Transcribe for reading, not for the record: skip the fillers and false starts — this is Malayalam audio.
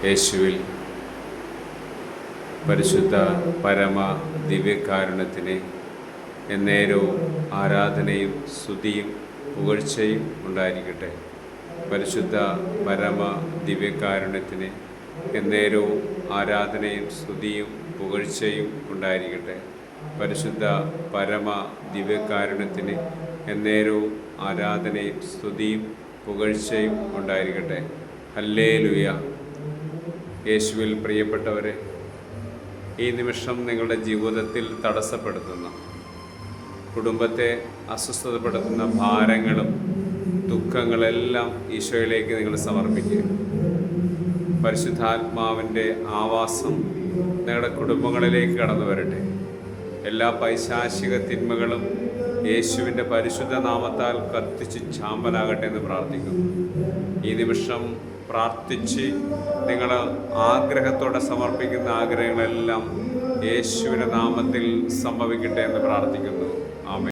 യേശുവിൽ പരിശുദ്ധ പരമ ദിവ്യകാരുണ്യത്തിന് എന്നേരവും ആരാധനയും സ്തുതിയും പുകഴ്ചയും ഉണ്ടായിരിക്കട്ടെ. പരിശുദ്ധ പരമ ദിവ്യകാരുണ്യത്തിന് എന്നേരവും ആരാധനയും സ്തുതിയും പുകഴ്ചയും ഉണ്ടായിരിക്കട്ടെ. പരിശുദ്ധ പരമ ദിവ്യകാരുണ്യത്തിന് എന്നേരവും ആരാധനയും സ്തുതിയും പുകഴ്ചയും ഉണ്ടായിരിക്കട്ടെ. ഹല്ലേലൂയ. യേശുവിൽ പ്രിയപ്പെട്ടവരെ, ഈ നിമിഷം നിങ്ങളുടെ ജീവിതത്തിൽ തടസ്സപ്പെടുത്തുന്ന, കുടുംബത്തെ അസ്വസ്ഥതപ്പെടുത്തുന്ന ഭാരങ്ങളും ദുഃഖങ്ങളെല്ലാം ഈശോയിലേക്ക് നിങ്ങൾ സമർപ്പിക്കുക. പരിശുദ്ധാത്മാവിൻ്റെ ആവാസം നിങ്ങളുടെ കുടുംബങ്ങളിലേക്ക് കടന്നു വരട്ടെ. എല്ലാ പൈശാചിക തിന്മകളും യേശുവിൻ്റെ പരിശുദ്ധ നാമത്താൽ കത്തിച്ച് ചാമ്പലാകട്ടെ എന്ന് പ്രാർത്ഥിക്കുന്നു. ഈ നിമിഷം പ്രാർത്ഥിച്ച് നിങ്ങൾ ആഗ്രഹത്തോടെ സമർപ്പിക്കുന്ന ആഗ്രഹങ്ങളെല്ലാം യേശുവിൻ്റെ നാമത്തിൽ സംഭവിക്കട്ടെ എന്ന് പ്രാർത്ഥിക്കുന്നു. ആമേൻ.